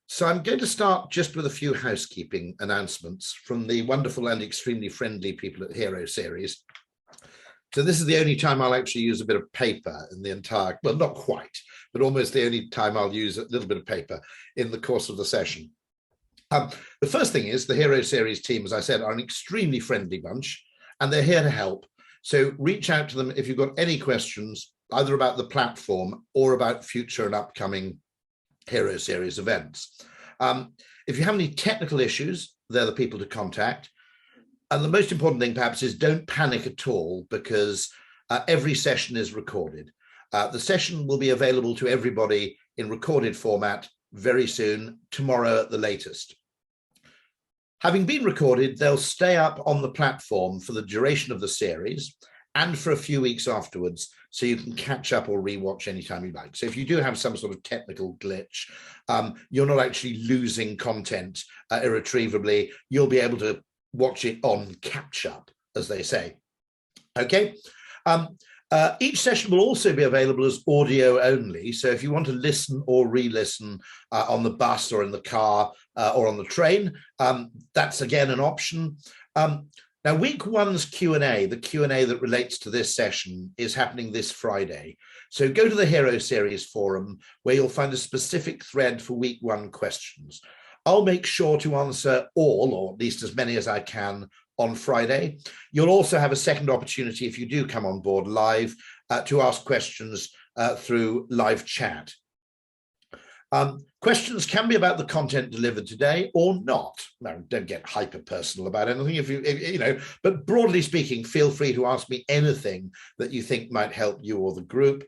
So I'm going to start just with a few housekeeping announcements from the wonderful and extremely friendly people at Hero Series. So this is the only time I'll actually use a bit of paper in the entire, well, not quite, but almost the only time I'll use a little bit of paper in the course of the session. The first thing is the Hero Series team, as I said, are an extremely friendly bunch, and they're here to help. So reach out to them if you've got any questions, either about the platform or about future and upcoming Hero Series events. If you have any technical issues, they're the people to contact. And the most important thing perhaps is don't panic at all, because every session is recorded. The session will be available to everybody in recorded format very soon, tomorrow at the latest. Having been recorded, they'll stay up on the platform for the duration of the series and for a few weeks afterwards, so you can catch up or rewatch anytime you like. So if you do have some sort of technical glitch, you're not actually losing content irretrievably. You'll be able to watch it on catch up, as they say. Okay. Each session will also be available as audio only. So if you want to listen or re-listen on the bus or in the car or on the train, that's again an option. Now, week one's Q&A, the Q&A that relates to this session, is happening this Friday. So go to the Hero Series forum, where you'll find a specific thread for week one questions. I'll make sure to answer all, or at least as many as I can, on Friday. You'll also have a second opportunity, if you do come on board live, to ask questions through live chat. Questions can be about the content delivered today or not. Now, don't get hyper personal about anything, if you know, but broadly speaking, feel free to ask me anything that you think might help you or the group.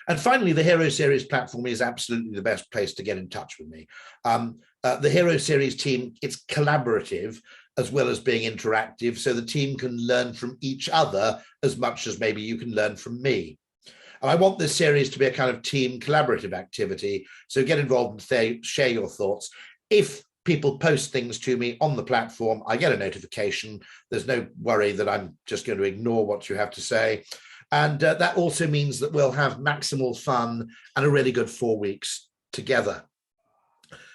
And finally, the Hero Series platform is absolutely the best place to get in touch with me. The Hero Series team, it's collaborative as well as being interactive, so the team can learn from each other as much as maybe you can learn from me. And I want this series to be a kind of team collaborative activity, so get involved and share your thoughts. If people post things to me on the platform, I get a notification. There's no worry that I'm just going to ignore what you have to say. And that also means that we'll have maximal fun and a really good 4 weeks together.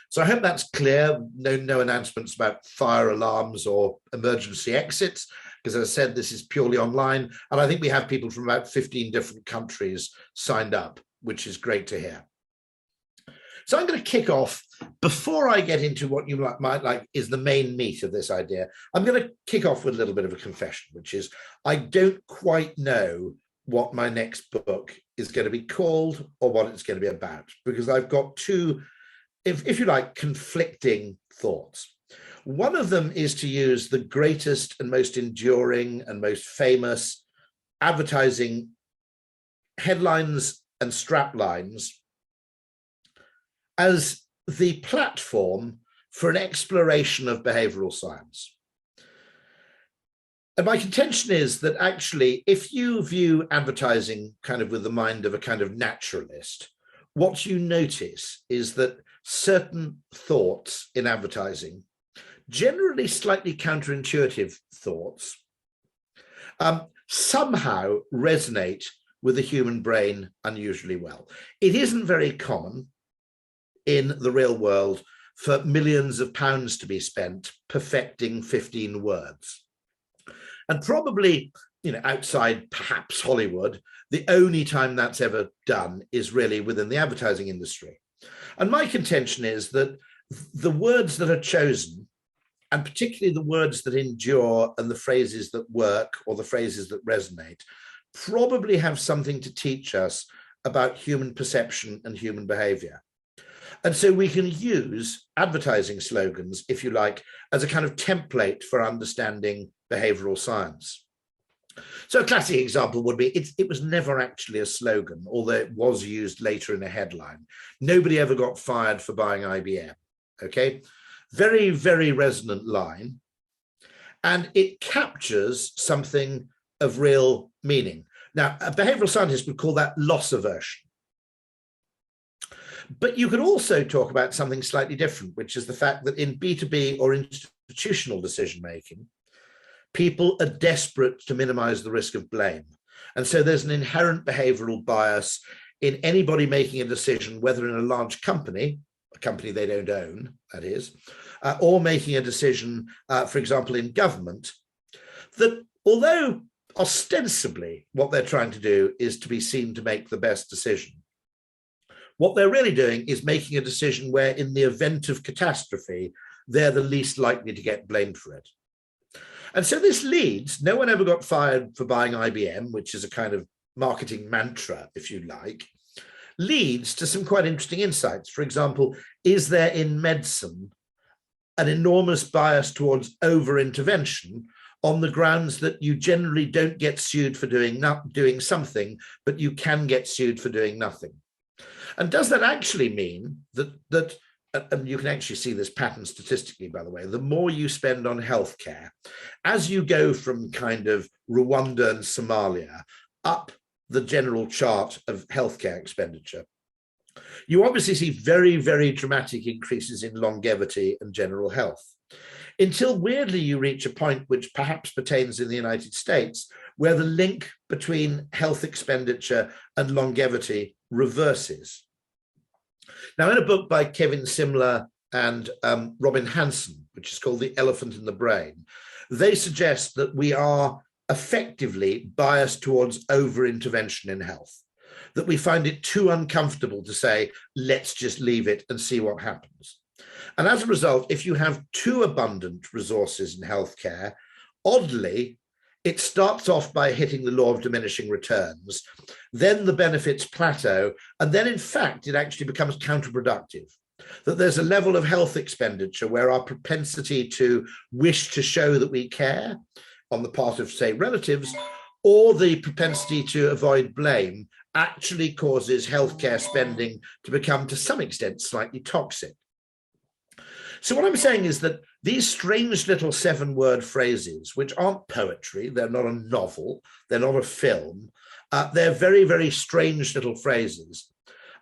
So I hope that's clear. No announcements about fire alarms or emergency exits, because as I said, this is purely online. And I think we have people from about 15 different countries signed up, which is great to hear. So I'm going to kick off. Before I get into what you might like is the main meat of this idea, I'm going to kick off with a little bit of a confession, which is I don't quite know what my next book is going to be called or what it's going to be about, because I've got two, if you like, conflicting thoughts. One of them is to use the greatest and most enduring and most famous advertising headlines and straplines as the platform for an exploration of behavioral science. And my contention is that actually, if you view advertising kind of with the mind of a kind of naturalist, what you notice is that certain thoughts in advertising, generally slightly counterintuitive thoughts, somehow resonate with the human brain unusually well. It isn't very common in the real world for millions of pounds to be spent perfecting 15 words. And probably, you know, outside perhaps Hollywood, the only time that's ever done is really within the advertising industry. And my contention is that the words that are chosen, and particularly the words that endure and the phrases that work or the phrases that resonate, probably have something to teach us about human perception and human behavior. And so we can use advertising slogans, if you like, as a kind of template for understanding behavioral science. So a classic example would be, it was never actually a slogan, although it was used later in a headline. Nobody ever got fired for buying IBM, okay? Very, very resonant line. And it captures something of real meaning. Now, a behavioral scientist would call that loss aversion. But you could also talk about something slightly different, which is the fact that in B2B or institutional decision-making, people are desperate to minimize the risk of blame. And so there's an inherent behavioral bias in anybody making a decision, whether in a large company, a company they don't own, that is, or making a decision, for example, in government, that although ostensibly what they're trying to do is to be seen to make the best decision, what they're really doing is making a decision where, in the event of catastrophe, they're the least likely to get blamed for it. And so this leads, no one ever got fired for buying IBM, which is a kind of marketing mantra, if you like, leads to some quite interesting insights. For example, is there in medicine an enormous bias towards over-intervention on the grounds that you generally don't get sued for doing something, but you can get sued for doing nothing? And does that actually mean that and you can actually see this pattern statistically, by the way, the more you spend on healthcare, as you go from kind of Rwanda and Somalia up the general chart of healthcare expenditure, you obviously see very, very dramatic increases in longevity and general health, until weirdly you reach a point which perhaps pertains in the United States, where the link between health expenditure and longevity reverses. Now, in a book by Kevin Simler and Robin Hanson, which is called The Elephant in the Brain, they suggest that we are effectively biased towards over-intervention in health, that we find it too uncomfortable to say, let's just leave it and see what happens. And as a result, if you have too abundant resources in healthcare, oddly, it starts off by hitting the law of diminishing returns, then the benefits plateau, and then in fact, it actually becomes counterproductive. That there's a level of health expenditure where our propensity to wish to show that we care on the part of, say, relatives, or the propensity to avoid blame actually causes healthcare spending to become, to some extent, slightly toxic. So what I'm saying is that these strange little 7-word phrases, which aren't poetry, they're not a novel, they're not a film, they're very, very strange little phrases,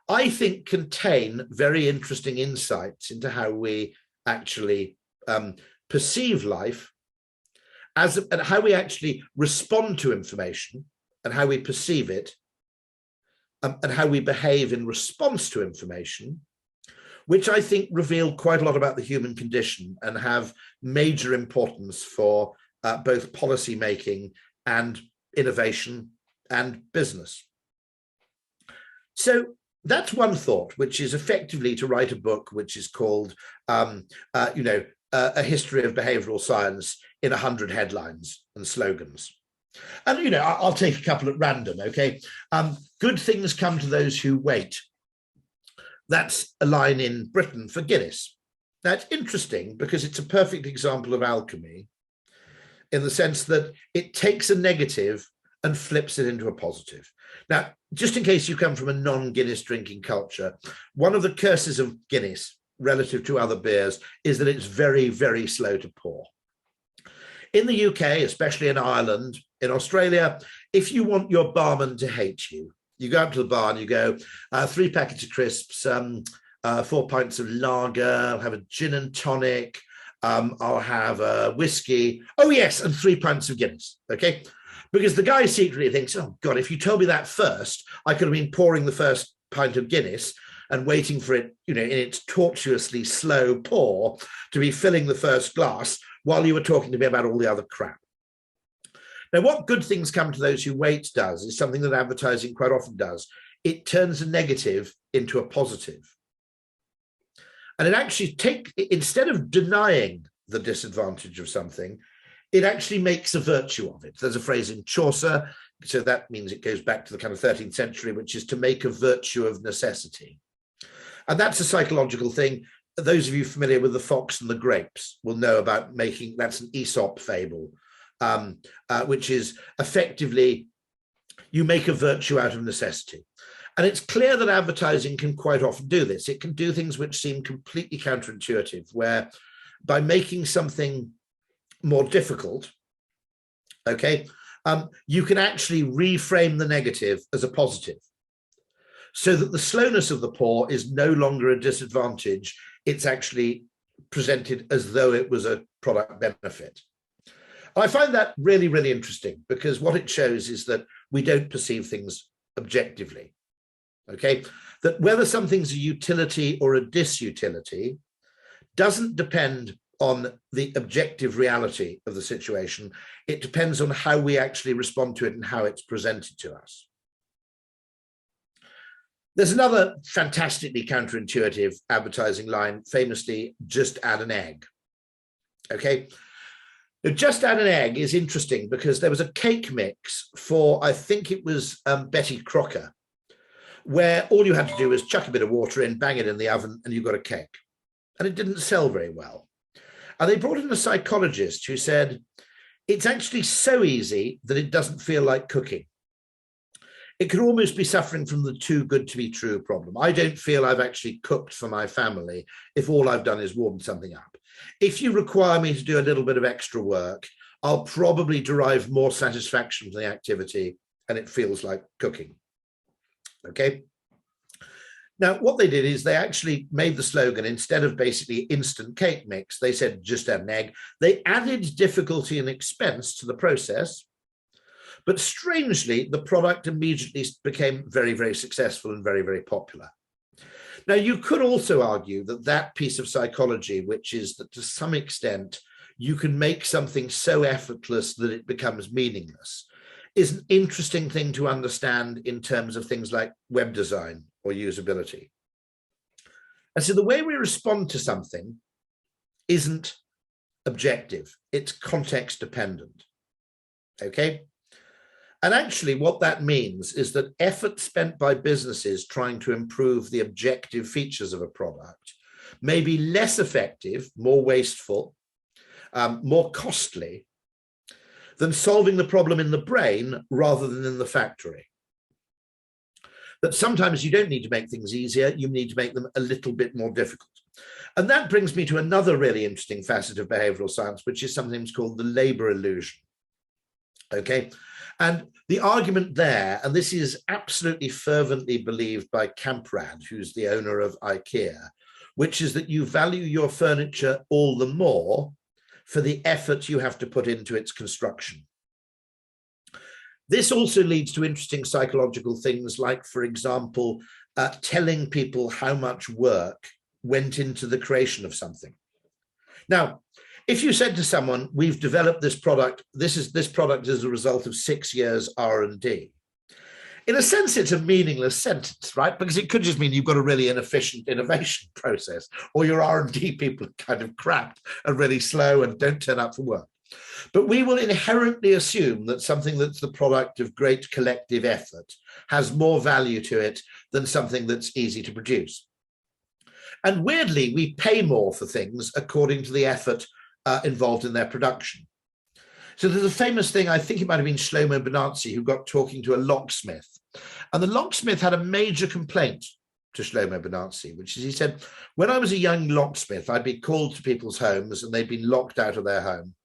I think contain very interesting insights into how we actually perceive life, and how we actually respond to information, and how we perceive it, and how we behave in response to information, which I think reveal quite a lot about the human condition and have major importance for both policy making and innovation and business. So that's one thought, which is effectively to write a book which is called, A History of Behavioral Science in 100 headlines and slogans. And, I'll take a couple at random, okay? Good things come to those who wait. That's a line in Britain for Guinness. That's interesting because it's a perfect example of alchemy, in the sense that it takes a negative and flips it into a positive. Now, just in case you come from a non-Guinness drinking culture, one of the curses of Guinness relative to other beers is that it's very, very slow to pour. In the UK, especially in Ireland, in Australia, if you want your barman to hate you, you go up to the bar and you go, 3 packets of crisps, 4 pints of lager, I'll have a gin and tonic, I'll have a whiskey, oh yes, and 3 pints of Guinness, okay? Because the guy secretly thinks, oh God, if you told me that first, I could have been pouring the first pint of Guinness and waiting for it, in its tortuously slow pour to be filling the first glass while you were talking to me about all the other crap. Now, what good things come to those who wait does is something that advertising quite often does. It turns a negative into a positive. And it actually instead of denying the disadvantage of something, it actually makes a virtue of it. There's a phrase in Chaucer, so that means it goes back to the kind of 13th century, which is to make a virtue of necessity. And that's a psychological thing. Those of you familiar with The Fox and the Grapes will know about that's an Aesop fable, which is effectively you make a virtue out of necessity. And it's clear that advertising can quite often do this. It can do things which seem completely counterintuitive, where by making something more difficult, okay, you can actually reframe the negative as a positive, so that the slowness of the pour is no longer a disadvantage. It's actually presented as though it was a product benefit. I find that really, really interesting, because what it shows is that we don't perceive things objectively. okay? That whether something's a utility or a disutility doesn't depend on the objective reality of the situation. It depends on how we actually respond to it and how it's presented to us. There's another fantastically counterintuitive advertising line, famously, just add an egg. Okay. Now, just add an egg is interesting because there was a cake mix for, I think it was Betty Crocker, where all you had to do was chuck a bit of water in, bang it in the oven, and you got a cake. And it didn't sell very well. And they brought in a psychologist who said, it's actually so easy that it doesn't feel like cooking. It could almost be suffering from the too good to be true problem. I don't feel I've actually cooked for my family if all I've done is warmed something up. If you require me to do a little bit of extra work, I'll probably derive more satisfaction from the activity and it feels like cooking. Okay. Now, what they did is they actually made the slogan, instead of basically instant cake mix, they said just add an egg. They added difficulty and expense to the process. But strangely, the product immediately became very, very successful and very, very popular. Now, you could also argue that that piece of psychology, which is that to some extent, you can make something so effortless that it becomes meaningless, is an interesting thing to understand in terms of things like web design or usability. And so the way we respond to something isn't objective, it's context dependent. Okay? And actually what that means is that effort spent by businesses trying to improve the objective features of a product may be less effective, more wasteful, more costly than solving the problem in the brain rather than in the factory. That sometimes you don't need to make things easier, you need to make them a little bit more difficult. And that brings me to another really interesting facet of behavioral science, which is sometimes called the labor illusion. Okay. And the argument there, and this is absolutely fervently believed by Kamprad, who's the owner of IKEA, which is that you value your furniture all the more for the effort you have to put into its construction. This also leads to interesting psychological things like, for example, telling people how much work went into the creation of something. Now, if you said to someone, we've developed this product, this product is a result of 6 years R&D. In a sense, it's a meaningless sentence, right? Because it could just mean you've got a really inefficient innovation process, or your R&D people are kind of crap and really slow and don't turn up for work. But we will inherently assume that something that's the product of great collective effort has more value to it than something that's easy to produce. And weirdly, we pay more for things according to the effort involved in their production. So there's a famous thing, I think it might have been Shlomo Benazzi, who got talking to a locksmith. And the locksmith had a major complaint to Shlomo Benazzi, which is, he said, when I was a young locksmith, I'd be called to people's homes and they'd been locked out of their home.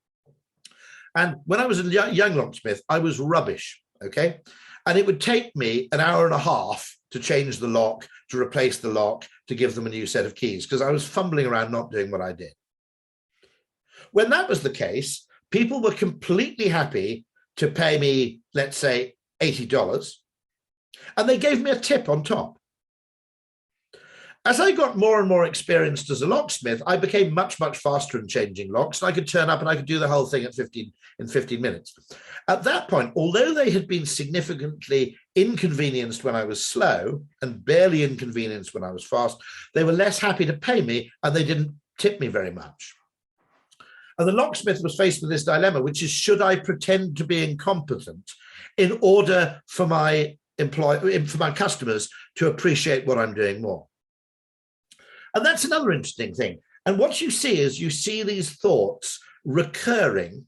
And when I was a young locksmith, I was rubbish, okay? And it would take me an hour and a half to change the lock, to replace the lock, to give them a new set of keys, because I was fumbling around not doing what I did. When that was the case, people were completely happy to pay me, let's say, $80, and they gave me a tip on top. As I got more and more experienced as a locksmith, I became much, much faster in changing locks. I could turn up and I could do the whole thing in 15 minutes. At that point, although they had been significantly inconvenienced when I was slow and barely inconvenienced when I was fast, they were less happy to pay me and they didn't tip me very much. And the locksmith was faced with this dilemma, which is, should I pretend to be incompetent in order for my customers to appreciate what I'm doing more? And that's another interesting thing. And what you see is you see these thoughts recurring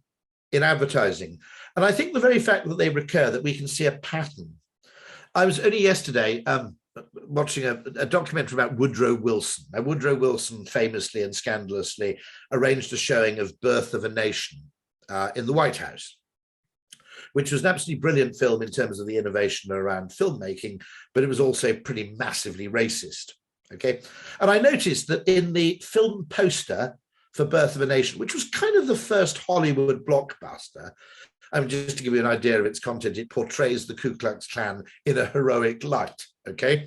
in advertising. And I think the very fact that they recur, that we can see a pattern. I was only yesterday watching a documentary about Woodrow Wilson. Now, Woodrow Wilson famously and scandalously arranged a showing of Birth of a Nation in the White House, which was an absolutely brilliant film in terms of the innovation around filmmaking, but it was also pretty massively racist. Okay, and I noticed that in the film poster for Birth of a Nation, which was kind of the first Hollywood blockbuster, just to give you an idea of its content, it portrays the Ku Klux Klan in a heroic light. okay?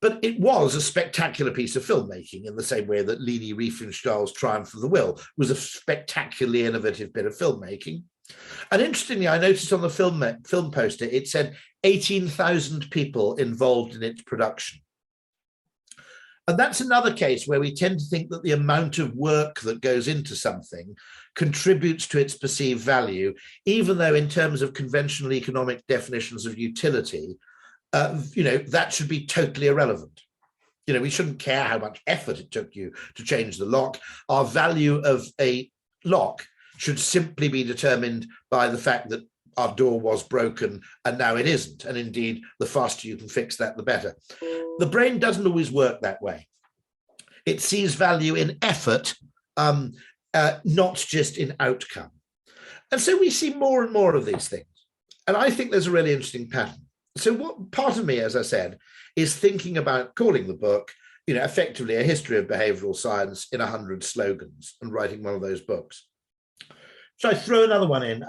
But it was a spectacular piece of filmmaking in the same way that Leni Riefenstahl's Triumph of the Will was a spectacularly innovative bit of filmmaking. And interestingly, I noticed on the film poster, it said 18,000 people involved in its production. And that's another case where we tend to think that the amount of work that goes into something contributes to its perceived value, even though in terms of conventional economic definitions of utility, that should be totally irrelevant. We shouldn't care how much effort it took you to change the lock. Our value of a lock should simply be determined by the fact that our door was broken and now it isn't. And indeed, the faster you can fix that, the better. The brain doesn't always work that way. It sees value in effort, not just in outcome. And so we see more and more of these things. And I think there's a really interesting pattern. So what part of me, as I said, is thinking about calling the book, effectively a history of behavioral science in 100 slogans and writing one of those books. So I throw another one in.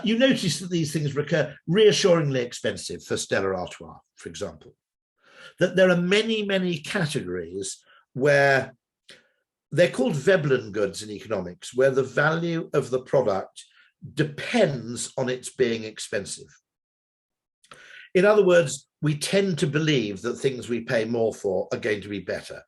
You notice that these things recur reassuringly expensive for Stella Artois, for example, that there are many, many categories where they're called Veblen goods in economics, where the value of the product depends on its being expensive. In other words, we tend to believe that things we pay more for are going to be better.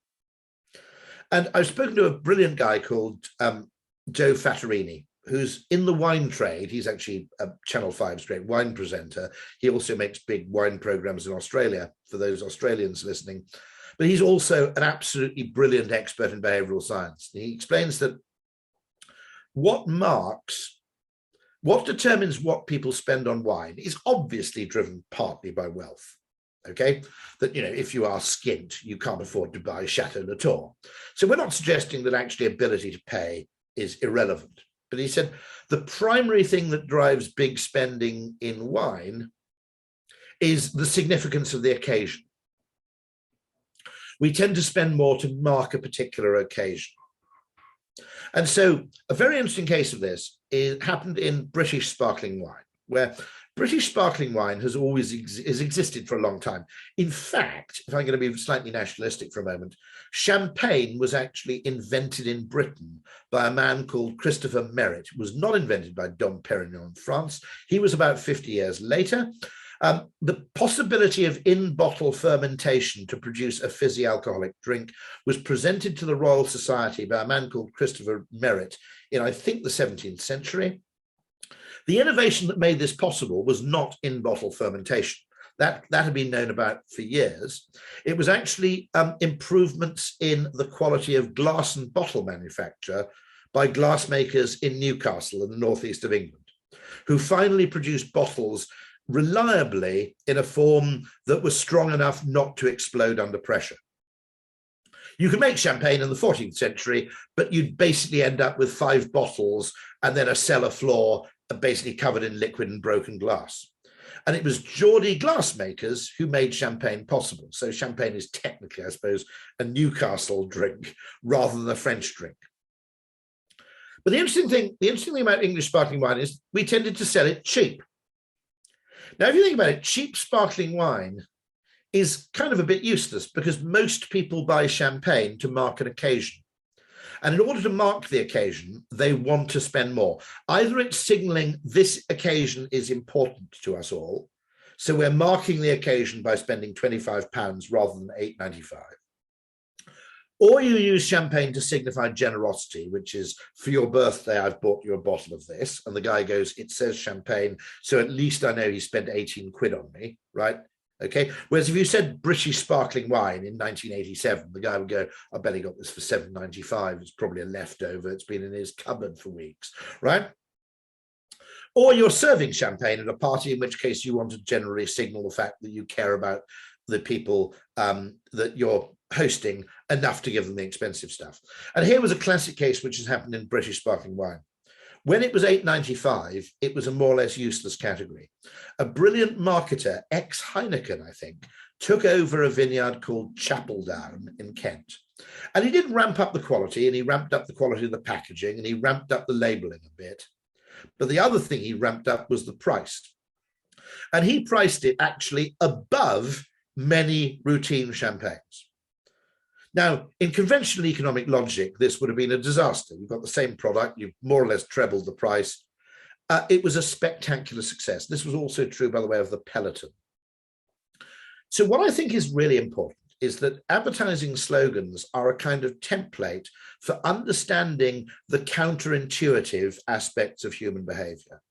And I've spoken to a brilliant guy called Joe Fattorini, who's in the wine trade. He's actually a Channel 5's great wine presenter. He also makes big wine programs in Australia for those Australians listening. But he's also an absolutely brilliant expert in behavioral science. He explains that what determines what people spend on wine is obviously driven partly by wealth. Okay, that if you are skint, you can't afford to buy Chateau Latour. So we're not suggesting that actually ability to pay is irrelevant. But he said the primary thing that drives big spending in wine is the significance of the occasion. We tend to spend more to mark a particular occasion. And so a very interesting case of this happened in British sparkling wine, where British sparkling wine has always existed for a long time. In fact, if I'm going to be slightly nationalistic for a moment, champagne was actually invented in Britain by a man called Christopher Merritt. It was not invented by Dom Perignon in France. He was about 50 years later. The possibility of in-bottle fermentation to produce a fizzy-alcoholic drink was presented to the Royal Society by a man called Christopher Merritt in, I think, the 17th century. The innovation that made this possible was not in-bottle fermentation. That had been known about for years. It was actually improvements in the quality of glass and bottle manufacture by glassmakers in Newcastle in the northeast of England, who finally produced bottles reliably in a form that was strong enough not to explode under pressure. You could make champagne in the 14th century, but you'd basically end up with 5 bottles and then a cellar floor basically covered in liquid and broken glass. And it was Geordie glassmakers who made champagne possible. So champagne is technically, I suppose, a Newcastle drink rather than a French drink. But the interesting thing about English sparkling wine is we tended to sell it cheap. Now, if you think about it, cheap sparkling wine is kind of a bit useless because most people buy champagne to mark an occasion. And in order to mark the occasion, they want to spend more. Either it's signaling this occasion is important to us all, so we're marking the occasion by spending £25 rather than £8.95. Or you use champagne to signify generosity, which is, for your birthday, I've bought you a bottle of this. And the guy goes, it says champagne, so at least I know he spent 18 quid on me, right? Okay. Whereas if you said British sparkling wine in 1987, the guy would go, I bet he got this for £7.95. It's probably a leftover. It's been in his cupboard for weeks, right? Or you're serving champagne at a party, in which case you want to generally signal the fact that you care about the people that you're hosting enough to give them the expensive stuff. And here was a classic case which has happened in British sparkling wine. When it was £8.95, it was a more or less useless category. A brilliant marketer, ex-Heineken, I think, took over a vineyard called Chapeldown in Kent. And he did ramp up the quality, and he ramped up the quality of the packaging, and he ramped up the labelling a bit. But the other thing he ramped up was the price. And he priced it actually above many routine champagnes. Now, in conventional economic logic, this would have been a disaster. You've got the same product, you've more or less trebled the price. It was a spectacular success. This was also true, by the way, of the Peloton. So what I think is really important is that advertising slogans are a kind of template for understanding the counterintuitive aspects of human behavior.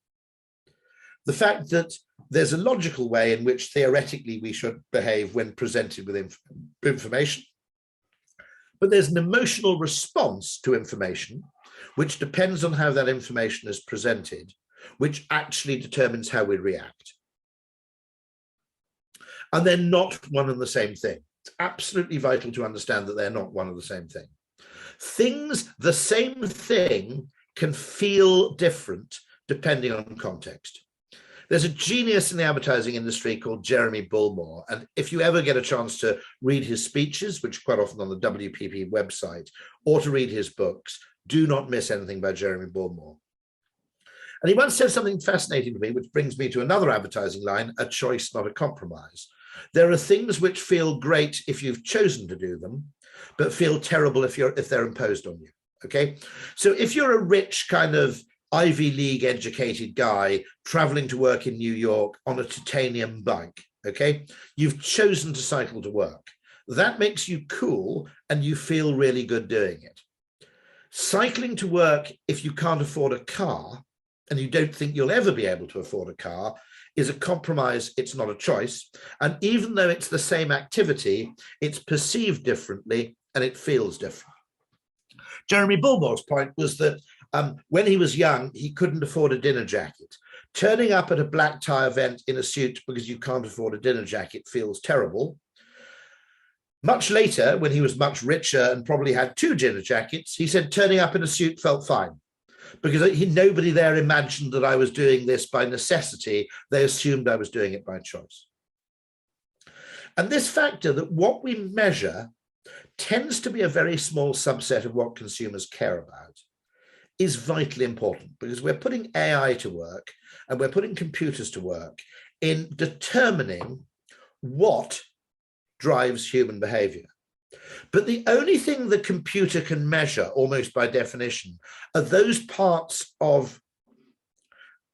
The fact that there's a logical way in which theoretically we should behave when presented with information, but there's an emotional response to information which depends on how that information is presented, which actually determines how we react. And they're not one and the same thing. It's absolutely vital to understand that they're not one and the same thing. Things, the same thing, can feel different depending on context. There's a genius in the advertising industry called Jeremy Bullmore. And if you ever get a chance to read his speeches, which are quite often on the WPP website, or to read his books, do not miss anything by Jeremy Bullmore. And he once said something fascinating to me, which brings me to another advertising line: a choice, not a compromise. There are things which feel great if you've chosen to do them, but feel terrible if they're imposed on you. Okay, so if you're a rich kind of Ivy League educated guy traveling to work in New York on a titanium bike, okay, you've chosen to cycle to work. That makes you cool and you feel really good doing it. Cycling to work, if you can't afford a car and you don't think you'll ever be able to afford a car, is a compromise. It's not a choice. And even though it's the same activity, it's perceived differently and it feels different. Jeremy Bullmore's point was that when he was young, he couldn't afford a dinner jacket. Turning up at a black tie event in a suit because you can't afford a dinner jacket feels terrible. Much later, when he was much richer and probably had 2 dinner jackets, he said turning up in a suit felt fine, because nobody there imagined that I was doing this by necessity. They assumed I was doing it by choice. And this factor that what we measure tends to be a very small subset of what consumers care about is vitally important, because we're putting AI to work and we're putting computers to work in determining what drives human behavior. But the only thing the computer can measure, almost by definition, are those parts of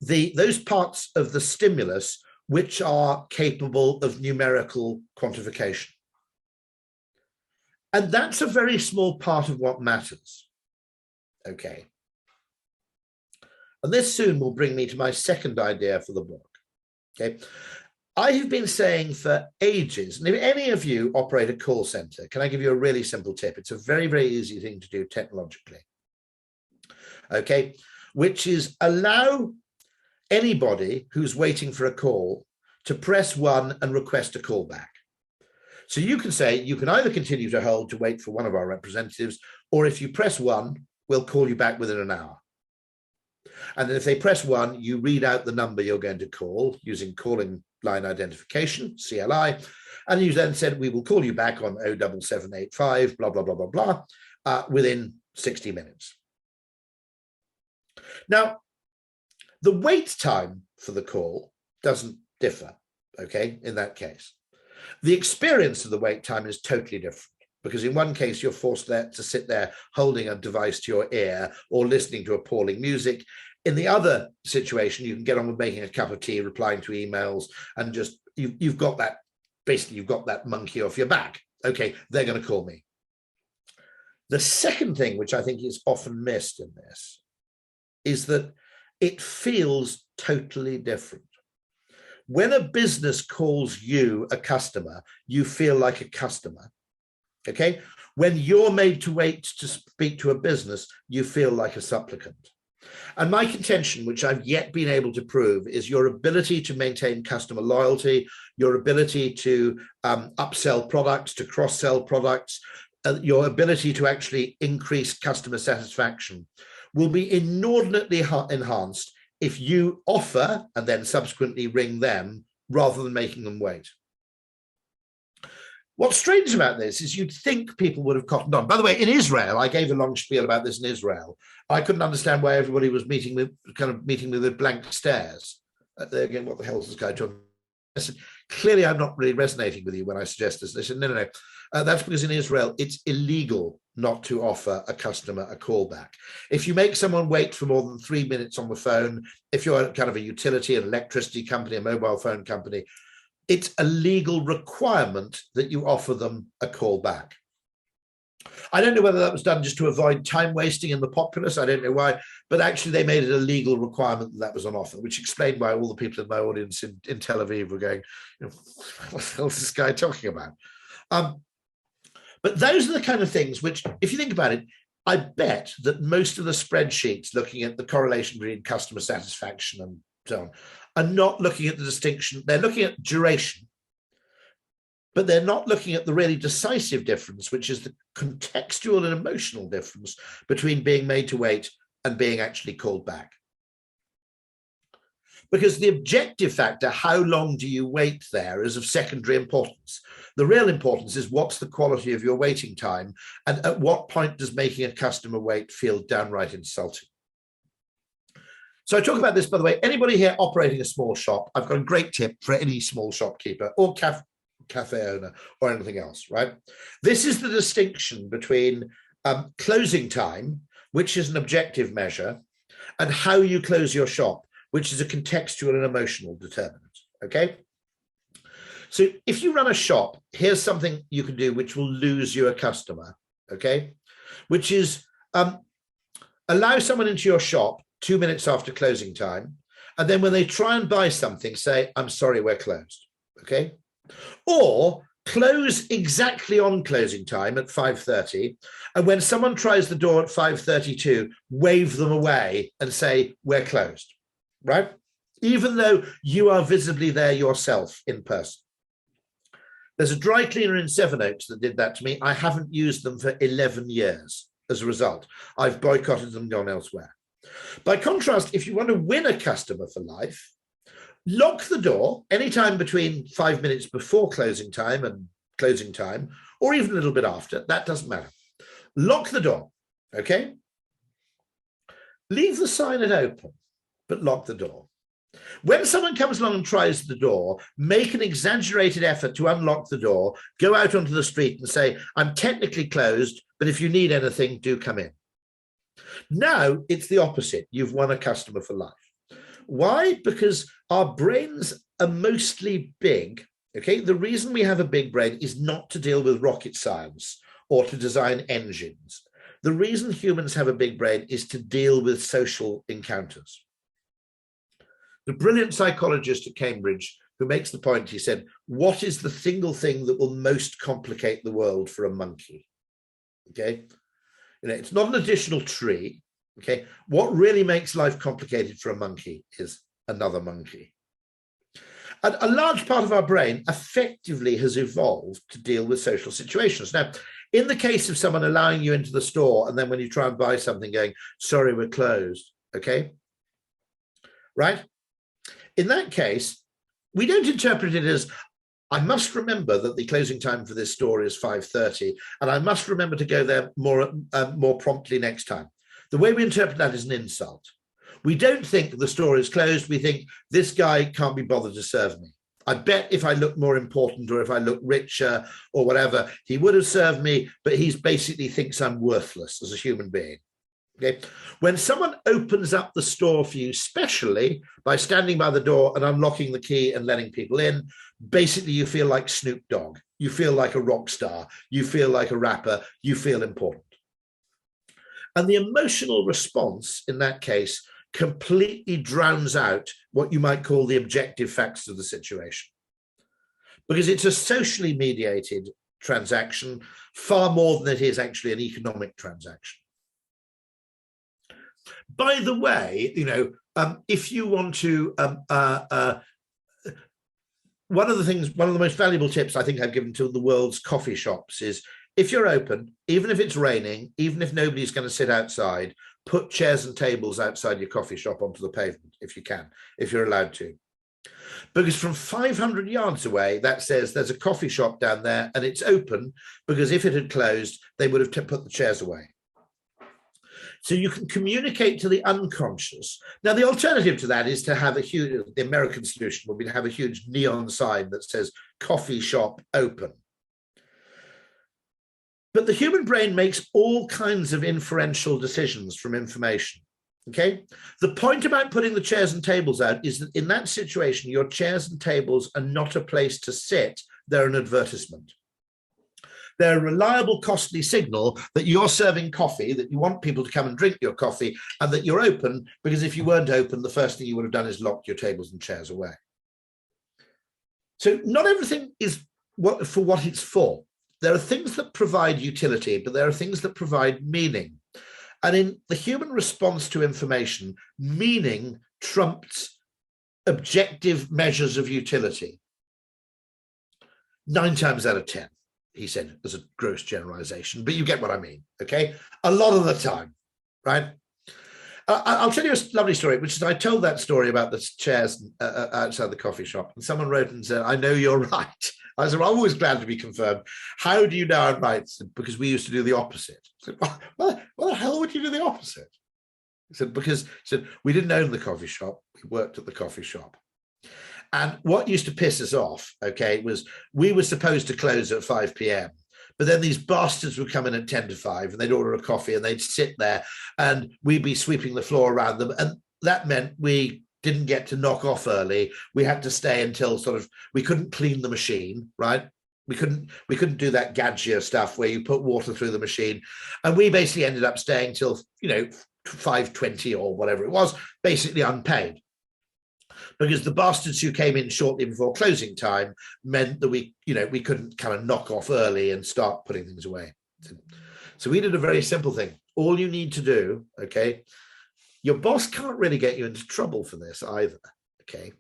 the stimulus which are capable of numerical quantification. And that's a very small part of what matters. Okay. And this soon will bring me to my second idea for the book. Okay. I have been saying for ages, and if any of you operate a call center, can I give you a really simple tip? It's a very, very easy thing to do technologically. Okay, which is allow anybody who's waiting for a call to press 1 and request a call back. So you can say, you can either continue to hold to wait for one of our representatives, or if you press 1, we'll call you back within an hour. And then if they press 1, you read out the number you're going to call using calling line identification, CLI, and you then said, we will call you back on 07785, blah, blah, blah, blah, blah, within 60 minutes. Now, the wait time for the call doesn't differ, okay, in that case. The experience of the wait time is totally different, because in one case, you're forced to sit there holding a device to your ear or listening to appalling music. In the other situation, you can get on with making a cup of tea, replying to emails, and just, you've got that, basically you've got that monkey off your back. Okay, they're going to call me. The second thing, which I think is often missed in this, is that it feels totally different. When a business calls you a customer, you feel like a customer. Okay, when you're made to wait to speak to a business, you feel like a supplicant. And my contention, which I've yet been able to prove, is your ability to maintain customer loyalty, your ability to upsell products, to cross-sell products, your ability to actually increase customer satisfaction will be inordinately enhanced if you offer and then subsequently ring them rather than making them wait. What's strange about this is you'd think people would have cottoned on. By the way, in Israel, I gave a long spiel about this in Israel. I couldn't understand why everybody was meeting me with blank stares. Again, what the hell is this guy talking about? I said, clearly I'm not really resonating with you when I suggest this. They said, no, no, no. That's because in Israel, it's illegal not to offer a customer a callback. If you make someone wait for more than 3 minutes on the phone, if you're kind of a utility, an electricity company, a mobile phone company, it's a legal requirement that you offer them a call back. I don't know whether that was done just to avoid time wasting in the populace. I don't know why, but actually they made it a legal requirement that that was on offer, which explained why all the people in my audience in Tel Aviv were going, you know, what the hell is this guy talking about? But those are the kind of things which, if you think about it, I bet that most of the spreadsheets looking at the correlation between customer satisfaction and so on are not looking at the distinction. They're looking at duration, but they're not looking at the really decisive difference, which is the contextual and emotional difference between being made to wait and being actually called back. Because the objective factor, how long do you wait there, is of secondary importance. The real importance is what's the quality of your waiting time, and at what point does making a customer wait feel downright insulting. So I talk about this, by the way, anybody here operating a small shop, I've got a great tip for any small shopkeeper or cafe owner or anything else, right? This is the distinction between closing time, which is an objective measure, and how you close your shop, which is a contextual and emotional determinant, okay? So if you run a shop, here's something you can do which will lose you a customer, okay? Which is allow someone into your shop 2 minutes after closing time, and then when they try and buy something, say, I'm sorry, we're closed, okay? Or close exactly on closing time at 5:30, and when someone tries the door at 5:32, wave them away and say, we're closed. Right? Even though you are visibly there yourself in person. There's a dry cleaner in Sevenoaks that did that to me. I haven't used them for 11 years as a result. I've boycotted them, gone elsewhere. By contrast, if you want to win a customer for life, lock the door anytime between 5 minutes before closing time and closing time, or even a little bit after, that doesn't matter. Lock the door, okay? Leave the sign open, but lock the door. When someone comes along and tries the door, make an exaggerated effort to unlock the door, go out onto the street and say, I'm technically closed, but if you need anything, do come in. Now it's the opposite. You've won a customer for life. Why? Because our brains are mostly big, okay? The reason we have a big brain is not to deal with rocket science or to design engines. The reason humans have a big brain is to deal with social encounters. The brilliant psychologist at Cambridge who makes the point, he said, what is the single thing that will most complicate the world for a monkey? Okay, you know, it's not an additional tree. Okay, what really makes life complicated for a monkey is another monkey. And a large part of our brain effectively has evolved to deal with social situations. Now, in the case of someone allowing you into the store and then when you try and buy something going, sorry, we're closed, okay, right? In that case, we don't interpret it as, I must remember that the closing time for this store is 5:30, and I must remember to go there more promptly next time. The way we interpret that is an insult. We don't think the store is closed. We think this guy can't be bothered to serve me. I bet if I look more important or if I look richer or whatever, he would have served me, but he basically thinks I'm worthless as a human being. Okay. When someone opens up the store for you, especially by standing by the door and unlocking the key and letting people in, basically you feel like Snoop Dogg. You feel like a rock star. You feel like a rapper. You feel important. And the emotional response in that case completely drowns out what you might call the objective facts of the situation. Because it's a socially mediated transaction far more than it is actually an economic transaction. By the way, you know, if you want to, one of the most valuable tips I think I've given to the world's coffee shops is if you're open, even if it's raining, even if nobody's going to sit outside, put chairs and tables outside your coffee shop onto the pavement if you can, if you're allowed to. Because from 500 yards away, that says there's a coffee shop down there and it's open, because if it had closed, they would have put the chairs away. So you can communicate to the unconscious. Now, the alternative to that is to have the American solution would be to have a huge neon sign that says coffee shop open. But the human brain makes all kinds of inferential decisions from information. Okay. The point about putting the chairs and tables out is that in that situation, your chairs and tables are not a place to sit. They're an advertisement. They're a reliable, costly signal that you're serving coffee, that you want people to come and drink your coffee, and that you're open, because if you weren't open, the first thing you would have done is locked your tables and chairs away. So not everything is for what it's for. There are things that provide utility, but there are things that provide meaning. And in the human response to information, meaning trumps objective measures of utility. 9 times out of 10, he said, as a gross generalization, but you get what I mean, okay? A lot of the time, right? I'll tell you a lovely story, which is I told that story about the chairs outside the coffee shop, and someone wrote and said, I know you're right. I said, well, I'm always glad to be confirmed. How do you know I'm right? Said, because we used to do the opposite. I said, well, what the hell would you do the opposite? He said, because we didn't own the coffee shop. We worked at the coffee shop. And what used to piss us off, okay, was we were supposed to close at 5 p.m. But then these bastards would come in at 10 to 5 and they'd order a coffee and they'd sit there and we'd be sweeping the floor around them. And that meant we didn't get to knock off early. We had to stay until we couldn't clean the machine, right? We couldn't do that Gadget stuff where you put water through the machine. And we basically ended up staying till, 5:20 or whatever it was, basically unpaid. Because the bastards who came in shortly before closing time meant that we couldn't kind of knock off early and start putting things away. So we did a very simple thing. All you need to do, okay, your boss can't really get you into trouble for this either, okay?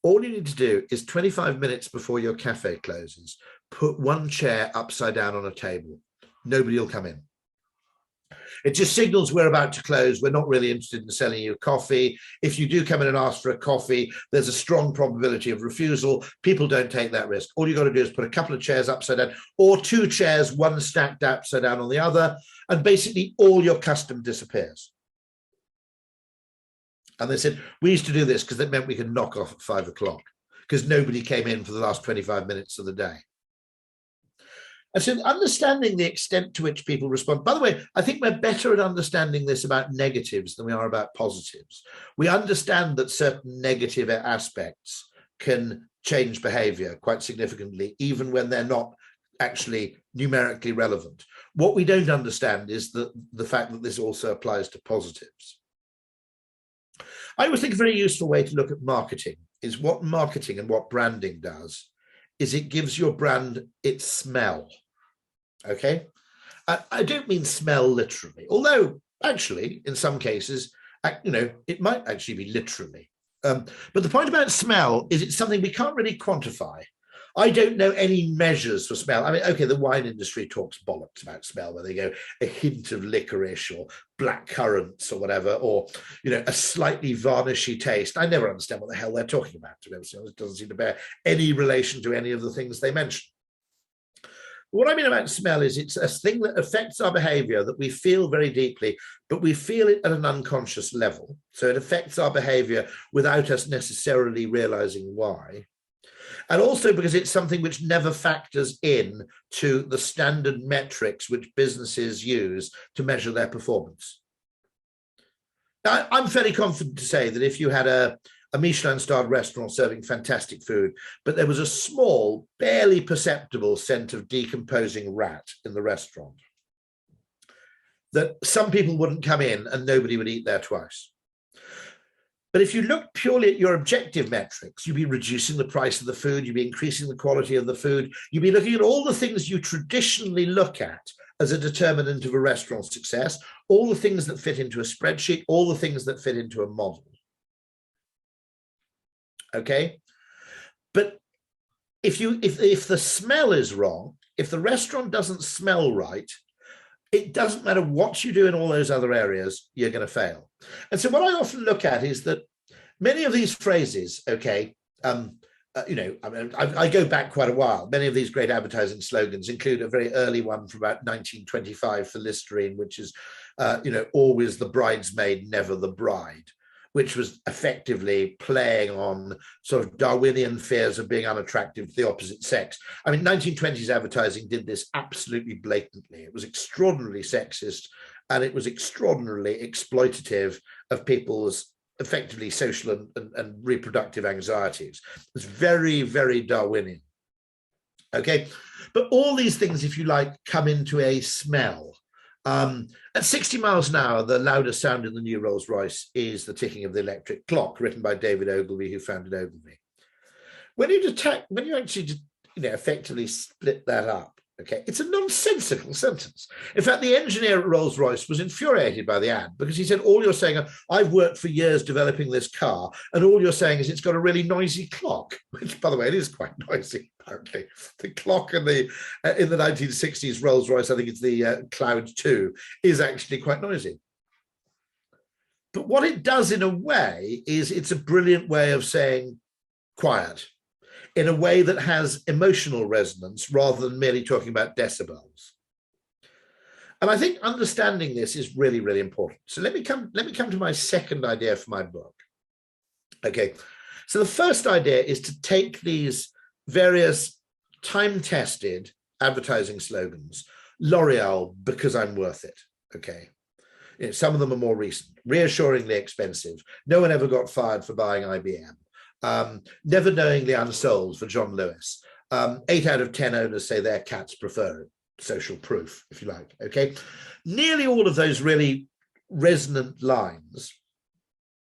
All you need to do is 25 minutes before your cafe closes, put one chair upside down on a table. Nobody will come in. It just signals we're about to close. We're not really interested in selling you coffee. If you do come in and ask for a coffee, there's a strong probability of refusal. People don't take that risk. All you've got to do is put a couple of chairs upside down or 2 chairs, one stacked upside down on the other, and basically all your custom disappears. And they said, we used to do this because it meant we could knock off at 5 o'clock because nobody came in for the last 25 minutes of the day. And so understanding the extent to which people respond, by the way, I think we're better at understanding this about negatives than we are about positives. We understand that certain negative aspects can change behavior quite significantly, even when they're not actually numerically relevant. What we don't understand is the fact that this also applies to positives. I always think a very useful way to look at marketing is what marketing and what branding does is it gives your brand its smell. Okay, I don't mean smell literally, although actually in some cases, it might actually be literally. But the point about smell is it's something we can't really quantify. I don't know any measures for smell. I mean, okay, the wine industry talks bollocks about smell, where they go a hint of licorice or black currants or whatever, or, a slightly varnishy taste. I never understand what the hell they're talking about, to be honest. It doesn't seem to bear any relation to any of the things they mention. What I mean about smell is it's a thing that affects our behavior that we feel very deeply, but we feel it at an unconscious level. So it affects our behavior without us necessarily realizing why. And also because it's something which never factors in to the standard metrics which businesses use to measure their performance. Now, I'm fairly confident to say that if you had a Michelin-starred restaurant serving fantastic food, but there was a small, barely perceptible scent of decomposing rat in the restaurant, that some people wouldn't come in and nobody would eat there twice. But if you look purely at your objective metrics, you'd be reducing the price of the food, you'd be increasing the quality of the food, you'd be looking at all the things you traditionally look at as a determinant of a restaurant's success, all the things that fit into a spreadsheet, all the things that fit into a model. Okay, but if the smell is wrong, if the restaurant doesn't smell right, it doesn't matter what you do in all those other areas, you're going to fail. And so what I often look at is that many of these phrases, okay, I mean, I go back quite a while. Many of these great advertising slogans include a very early one from about 1925 for Listerine, which is, always the bridesmaid, never the bride, which was effectively playing on sort of Darwinian fears of being unattractive to the opposite sex. I mean, 1920s advertising did this absolutely blatantly. It was extraordinarily sexist, and it was extraordinarily exploitative of people's effectively social and reproductive anxieties. It's very, very Darwinian. Okay, but all these things, if you like, come into a smell. At 60 miles an hour, the loudest sound in the new Rolls-Royce is the ticking of the electric clock, written by David Ogilvy, who founded Ogilvy. When you actually, effectively split that up, okay, it's a nonsensical sentence. In fact, the engineer at Rolls-Royce was infuriated by the ad because he said, all you're saying, I've worked for years developing this car, and all you're saying is it's got a really noisy clock, which, by the way, it is quite noisy, apparently. The clock in the 1960s Rolls-Royce, I think it's the Cloud 2, is actually quite noisy. But what it does in a way is it's a brilliant way of saying quiet, in a way that has emotional resonance rather than merely talking about decibels. And I think understanding this is really, really important. So let me come to my second idea for my book. Okay, so the first idea is to take these various time-tested advertising slogans, L'Oreal, because I'm worth it, okay? Some of them are more recent, reassuringly expensive, no one ever got fired for buying IBM. Never knowingly unsold for John Lewis. 8 out of 10 owners say their cats prefer it. Social proof, if you like. Okay, nearly all of those really resonant lines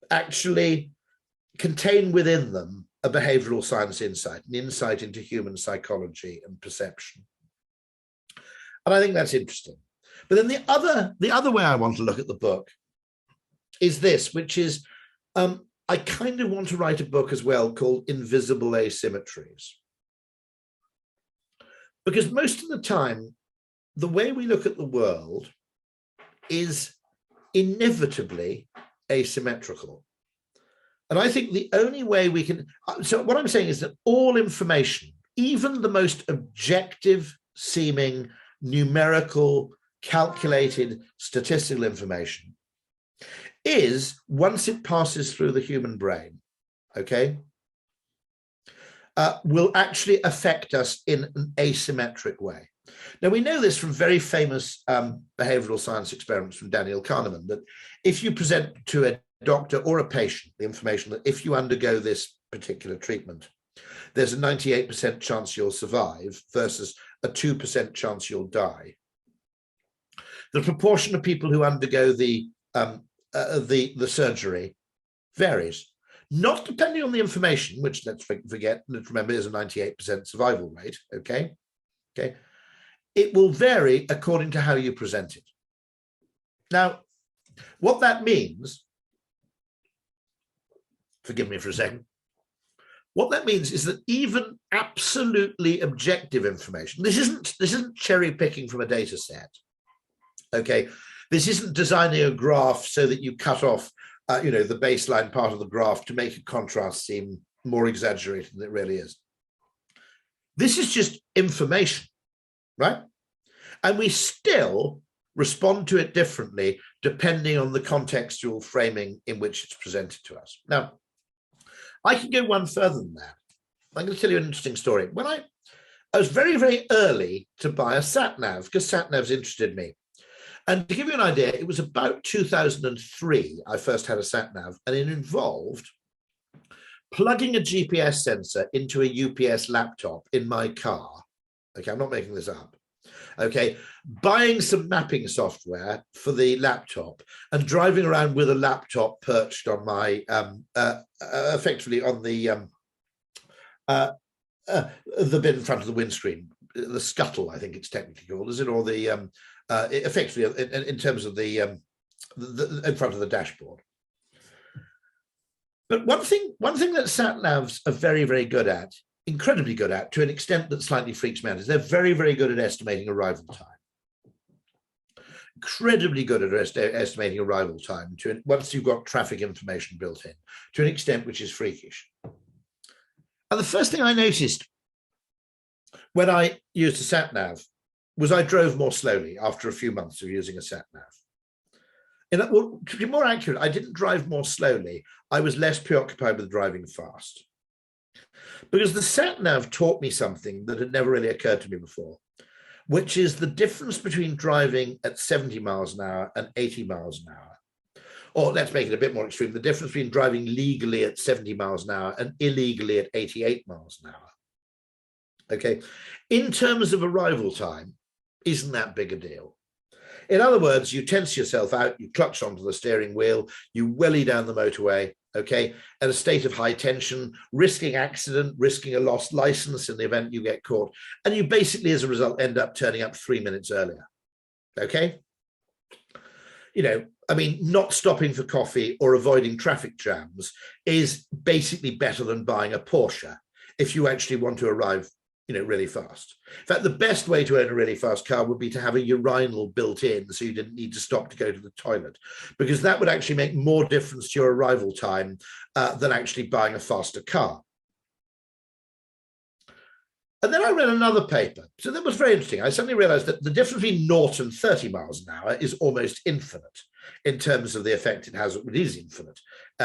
actually contain within them a behavioral science insight, an insight into human psychology and perception. And I think that's interesting. But then the other way I want to look at the book is this, which is I kind of want to write a book as well called Invisible Asymmetries. Because most of the time, the way we look at the world is inevitably asymmetrical. And I think the only way we can, so what I'm saying is that all information, even the most objective seeming numerical, calculated statistical information, is, once it passes through the human brain, okay, will actually affect us in an asymmetric way. Now, we know this from very famous behavioral science experiments from Daniel Kahneman, that if you present to a doctor or a patient the information that if you undergo this particular treatment, there's a 98% chance you'll survive versus a 2% chance you'll die, the proportion of people who undergo the surgery varies, not depending on the information, which let's remember is a 98% survival rate, okay? It will vary according to how you present it. Now, what that means, forgive me for a second, what that means is that even absolutely objective information, this isn't cherry picking from a data set, okay? This isn't designing a graph so that you cut off, the baseline part of the graph to make a contrast seem more exaggerated than it really is. This is just information, right? And we still respond to it differently depending on the contextual framing in which it's presented to us. Now, I can go one further than that. I'm going to tell you an interesting story. When I was very, very early to buy a sat-nav, because sat-navs interested me. And to give you an idea, it was about 2003 I first had a sat-nav, and it involved plugging a GPS sensor into a UPS laptop in my car. Okay, I'm not making this up. Okay, buying some mapping software for the laptop and driving around with a laptop perched on my, effectively on the bit in front of the windscreen, the scuttle, I think it's technically called, is it? Or the effectively in terms of the in front of the dashboard. But one thing that sat navs are very, very good at, incredibly good at, to an extent that slightly freaks me out, is they're very, very good at estimating arrival time. Incredibly good at estimating arrival time once you've got traffic information built in, to an extent which is freakish. And the first thing I noticed when I used a sat nav was I drove more slowly after a few months of using a sat nav. Well, to be more accurate, I didn't drive more slowly. I was less preoccupied with driving fast. Because the sat nav taught me something that had never really occurred to me before, which is the difference between driving at 70 miles an hour and 80 miles an hour. Or let's make it a bit more extreme, the difference between driving legally at 70 miles an hour and illegally at 88 miles an hour. Okay, in terms of arrival time, isn't that big a deal? In other words, you tense yourself out, you clutch onto the steering wheel, you welly down the motorway, okay, at a state of high tension, risking accident, risking a lost license in the event you get caught, and you basically, as a result, end up turning up 3 minutes earlier, okay? You know, I mean, not stopping for coffee or avoiding traffic jams is basically better than buying a Porsche if you actually want to arrive, you know, really fast. In fact, the best way to own a really fast car would be to have a urinal built in so you didn't need to stop to go to the toilet, because that would actually make more difference to your arrival time than actually buying a faster car. And then I read another paper. So that was very interesting. I suddenly realized that the difference between 0 and 30 miles an hour is almost infinite in terms of the effect it has. It is infinite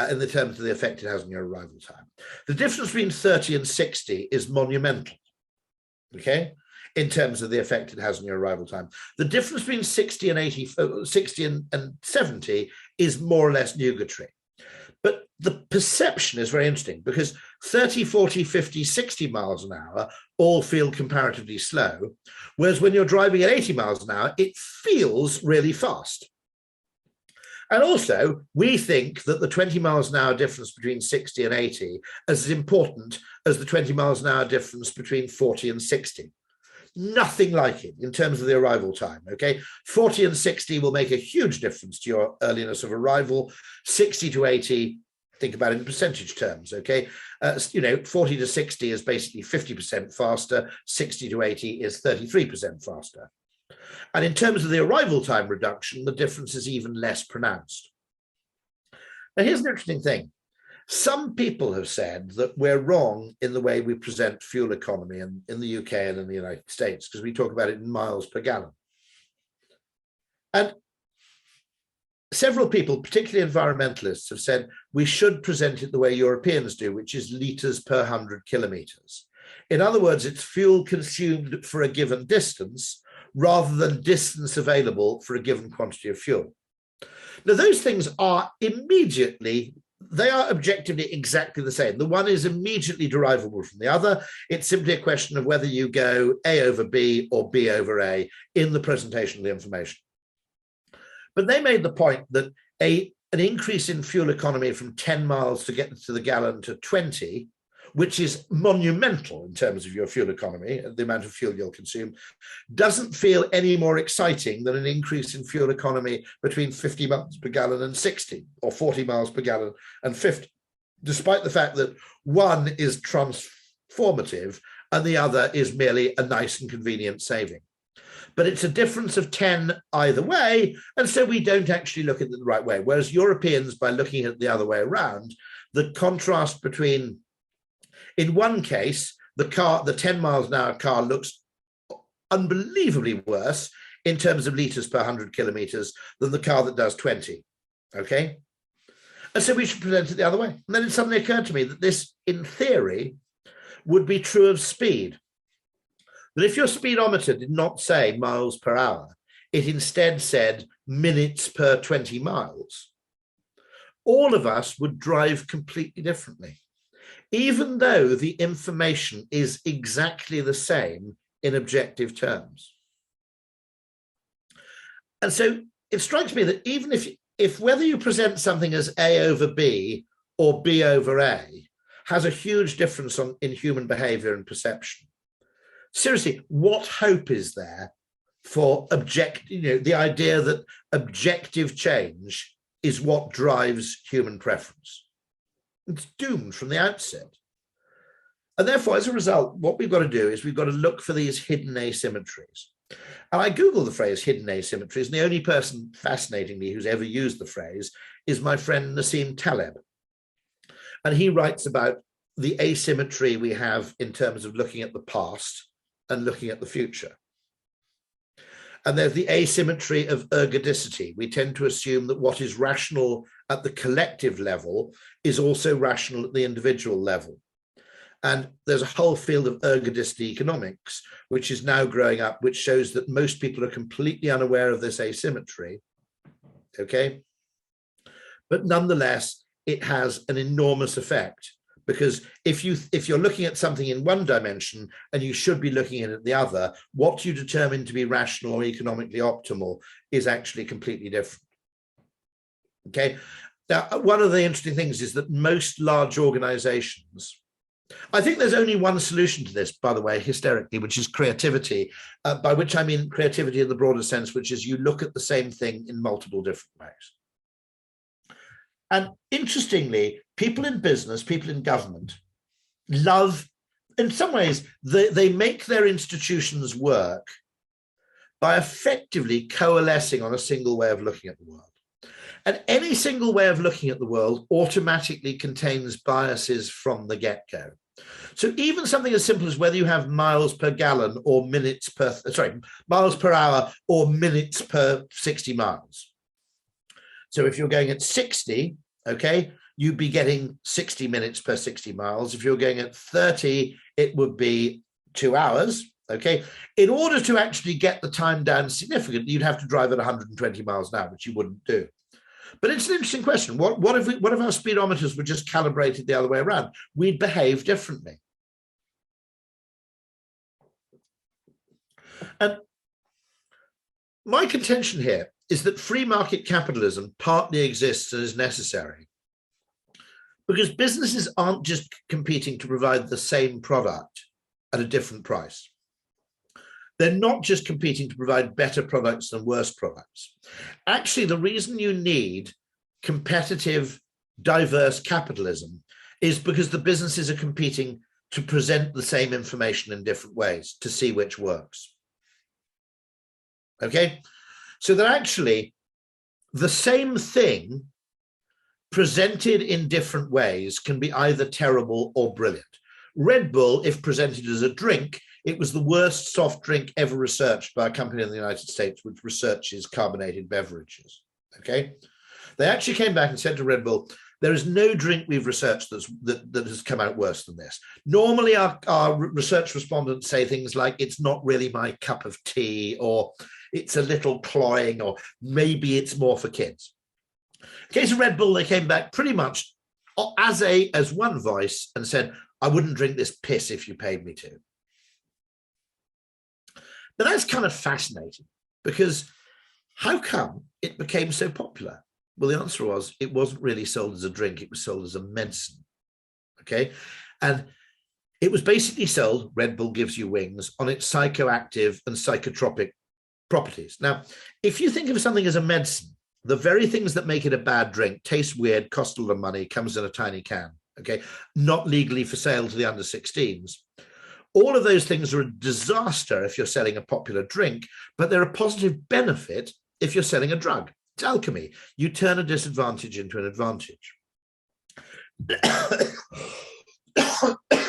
in the terms of the effect it has on your arrival time. The difference between 30 and 60 is monumental, okay, in terms of the effect it has on your arrival time. The difference between 60 and 80, 60 and 70 is more or less nugatory. But the perception is very interesting because 30, 40, 50, 60 miles an hour all feel comparatively slow, whereas when you're driving at 80 miles an hour, it feels really fast. And also, we think that the 20 miles an hour difference between 60 and 80 is as important as the 20 miles an hour difference between 40 and 60. Nothing like it in terms of the arrival time, okay? 40 and 60 will make a huge difference to your earliness of arrival. 60 to 80, think about it in percentage terms, okay? You know, 40 to 60 is basically 50% faster. 60 to 80 is 33% faster. And in terms of the arrival time reduction, the difference is even less pronounced. Now, here's an interesting thing. Some people have said that we're wrong in the way we present fuel economy in the UK and in the United States, because we talk about it in miles per gallon. And several people, particularly environmentalists, have said we should present it the way Europeans do, which is litres per 100 kilometres. In other words, it's fuel consumed for a given distance rather than distance available for a given quantity of fuel. Now, those things are they are objectively exactly the same. The one is immediately derivable from the other. It's simply a question of whether you go A over B or B over A in the presentation of the information. But they made the point that an increase in fuel economy from 10 miles to get to the gallon to 20, which is monumental in terms of your fuel economy, the amount of fuel you'll consume, doesn't feel any more exciting than an increase in fuel economy between 50 miles per gallon and 60, or 40 miles per gallon and 50, despite the fact that one is transformative and the other is merely a nice and convenient saving. But it's a difference of 10 either way, and so we don't actually look at it the right way. Whereas Europeans, by looking at it the other way around, the contrast between, in one case, the 10 miles an hour car looks unbelievably worse in terms of litres per 100 kilometres than the car that does 20, okay? And so we should present it the other way. And then it suddenly occurred to me that this, in theory, would be true of speed. That if your speedometer did not say miles per hour, it instead said minutes per 20 miles, all of us would drive completely differently, even though the information is exactly the same in objective terms. And so it strikes me that even if whether you present something as A over B or B over A has a huge difference in human behavior and perception, seriously, what hope is there for the idea that objective change is what drives human preference? It's doomed from the outset. And therefore, as a result, what we've got to do is we've got to look for these hidden asymmetries. And I Googled the phrase hidden asymmetries, and the only person, fascinatingly, who's ever used the phrase is my friend Nassim Taleb. And he writes about the asymmetry we have in terms of looking at the past and looking at the future. And there's the asymmetry of ergodicity. We tend to assume that what is rational at the collective level is also rational at the individual level. And there's a whole field of ergodicity economics, which is now growing up, which shows that most people are completely unaware of this asymmetry. Okay. But nonetheless, it has an enormous effect, because if you're looking at something in one dimension and you should be looking at it the other, what you determine to be rational or economically optimal is actually completely different. Okay. Now, one of the interesting things is that most large organizations, I think there's only one solution to this, by the way, hysterically, which is creativity, by which I mean creativity in the broader sense, which is you look at the same thing in multiple different ways. And interestingly, people in business, people in government love, in some ways, they make their institutions work by effectively coalescing on a single way of looking at the world. And any single way of looking at the world automatically contains biases from the get-go. So even something as simple as whether you have miles per gallon or miles per hour or minutes per 60 miles. So if you're going at 60, okay, you'd be getting 60 minutes per 60 miles. If you're going at 30, it would be 2 hours, okay? In order to actually get the time down significantly, you'd have to drive at 120 miles an hour, which you wouldn't do. But it's an interesting question. What if our speedometers were just calibrated the other way around? We'd behave differently. And my contention here is that free market capitalism partly exists and is necessary because businesses aren't just competing to provide the same product at a different price. They're not just competing to provide better products than worse products. Actually, the reason you need competitive, diverse capitalism is because the businesses are competing to present the same information in different ways to see which works. Okay? So that actually the same thing presented in different ways can be either terrible or brilliant. Red Bull, if presented as a drink, it was the worst soft drink ever researched by a company in the United States which researches carbonated beverages. Okay? They actually came back and said to Red Bull, there is no drink we've researched that has come out worse than this. Normally our research respondents say things like, it's not really my cup of tea, or it's a little cloying, or maybe it's more for kids. In the case of Red Bull, they came back pretty much as one voice and said, I wouldn't drink this piss if you paid me to. Now that's kind of fascinating, because how come it became so popular? Well, the answer was it wasn't really sold as a drink, it was sold as a medicine. Okay. And it was basically sold, Red Bull gives you wings, on its psychoactive and psychotropic properties. Now, if you think of something as a medicine, the very things that make it a bad drink, taste weird, cost a lot of money, comes in a tiny can, okay, not legally for sale to the under 16s. All of those things are a disaster if you're selling a popular drink, but they're a positive benefit if you're selling a drug. It's alchemy. You turn a disadvantage into an advantage.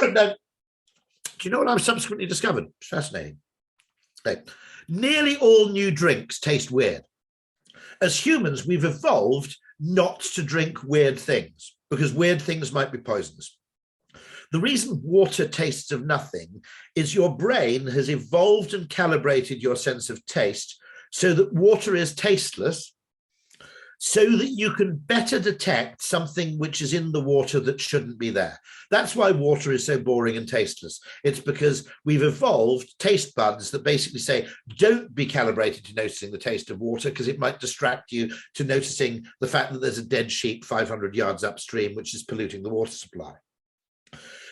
Now, do you know what I've subsequently discovered? It's fascinating. Okay. Nearly all new drinks taste weird. As humans, we've evolved not to drink weird things because weird things might be poisonous. The reason water tastes of nothing is your brain has evolved and calibrated your sense of taste so that water is tasteless, so that you can better detect something which is in the water that shouldn't be there. That's why water is so boring and tasteless. It's because we've evolved taste buds that basically say, don't be calibrated to noticing the taste of water because it might distract you to noticing the fact that there's a dead sheep 500 yards upstream, which is polluting the water supply.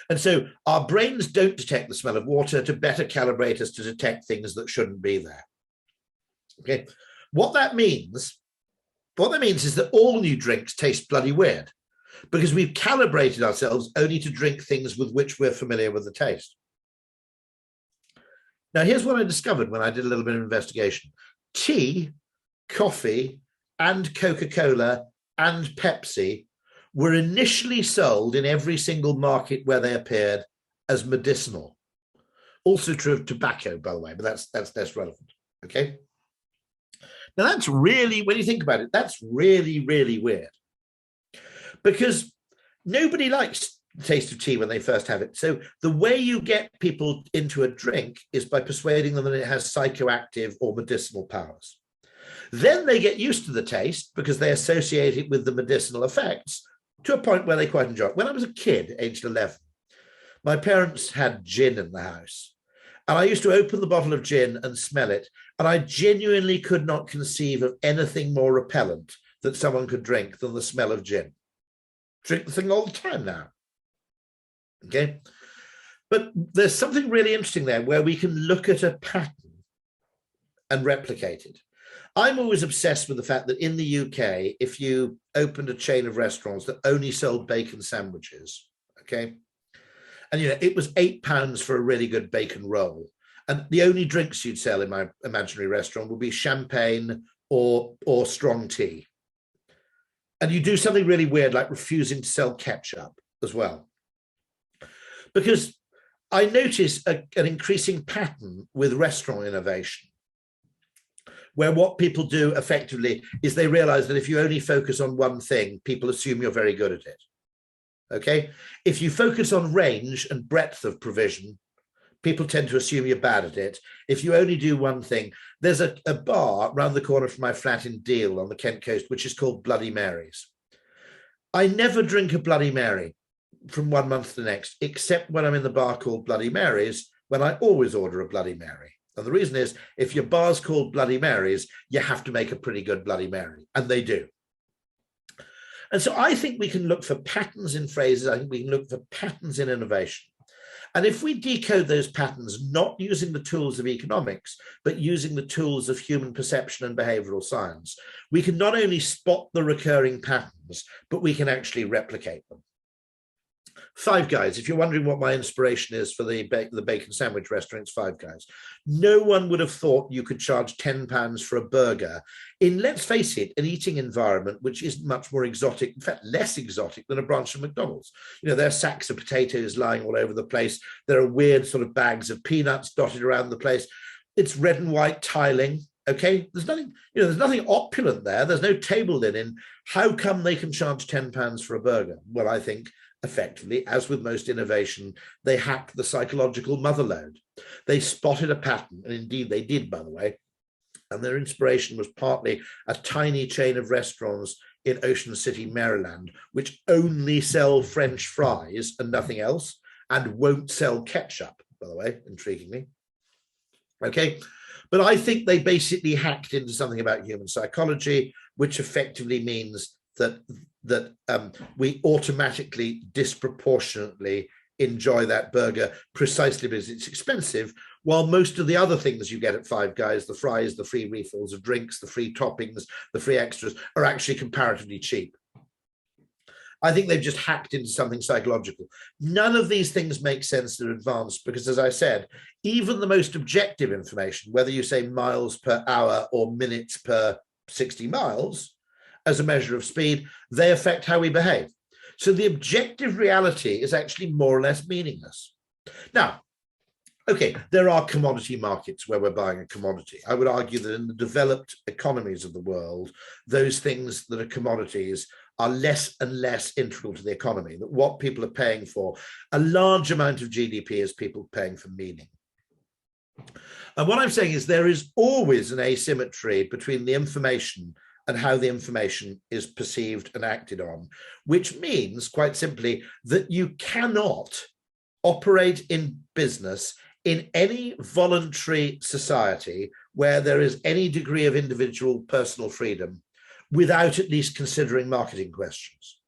And so our brains don't detect the smell of water to better calibrate us to detect things that shouldn't be there. Okay, what that means is that all new drinks taste bloody weird because we've calibrated ourselves only to drink things with which we're familiar with the taste. Now, here's what I discovered when I did a little bit of investigation. Tea, coffee, and Coca-Cola and Pepsi were initially sold in every single market where they appeared as medicinal. Also true of tobacco, by the way, but that's less relevant. Okay. Now that's really, when you think about it, that's really, really weird, because nobody likes the taste of tea when they first have it. So the way you get people into a drink is by persuading them that it has psychoactive or medicinal powers. Then they get used to the taste because they associate it with the medicinal effects to a point where they quite enjoy it. When I was a kid, aged 11, my parents had gin in the house. And I used to open the bottle of gin and smell it. And I genuinely could not conceive of anything more repellent that someone could drink than the smell of gin. Drink the thing all the time now. Okay. But there's something really interesting there where we can look at a pattern and replicate it. I'm always obsessed with the fact that in the UK, if you opened a chain of restaurants that only sold bacon sandwiches, okay, and it was £8 for a really good bacon roll, and the only drinks you'd sell in my imaginary restaurant would be champagne or strong tea, and you do something really weird like refusing to sell ketchup as well, because I notice an increasing pattern with restaurant innovation, where what people do effectively is they realize that if you only focus on one thing, people assume you're very good at it. Okay. If you focus on range and breadth of provision, people tend to assume you're bad at it. If you only do one thing, there's a bar round the corner from my flat in Deal on the Kent coast, which is called Bloody Mary's. I never drink a Bloody Mary from 1 month to the next, except when I'm in the bar called Bloody Mary's, when I always order a Bloody Mary. And the reason is, if your bar's called Bloody Mary's, you have to make a pretty good Bloody Mary, and they do. And so I think we can look for patterns in phrases. I think we can look for patterns in innovation. And if we decode those patterns, not using the tools of economics, but using the tools of human perception and behavioral science, we can not only spot the recurring patterns, but we can actually replicate them. Five Guys, if you're wondering what my inspiration is for the bacon sandwich restaurant, it's Five Guys. No one would have thought you could charge £10 for a burger in, let's face it, an eating environment which is much more exotic, in fact, less exotic than a branch of McDonald's. There are sacks of potatoes lying all over the place. There are weird sort of bags of peanuts dotted around the place. It's red and white tiling. Okay, there's nothing, there's nothing opulent there. There's no table linen. How come they can charge £10 for a burger? Well, I think effectively, as with most innovation, they hacked the psychological motherlode. They spotted a pattern, and indeed they did, by the way, and their inspiration was partly a tiny chain of restaurants in Ocean City, Maryland, which only sell French fries and nothing else, and won't sell ketchup, by the way, intriguingly. Okay, but I think they basically hacked into something about human psychology, which effectively means that we automatically disproportionately enjoy that burger precisely because it's expensive, while most of the other things you get at Five Guys, the fries, the free refills of drinks, the free toppings, the free extras, are actually comparatively cheap. I think they've just hacked into something psychological. None of these things make sense in advance because, as I said, even the most objective information, whether you say miles per hour or minutes per 60 miles, as a measure of speed, they affect how we behave. So the objective reality is actually more or less meaningless. Now, okay, there are commodity markets where we're buying a commodity. I would argue that in the developed economies of the world, those things that are commodities are less and less integral to the economy, that what people are paying for, a large amount of GDP is people paying for meaning. And what I'm saying is there is always an asymmetry between the information and how the information is perceived and acted on, which means, quite simply, that you cannot operate in business in any voluntary society where there is any degree of individual personal freedom without at least considering marketing questions.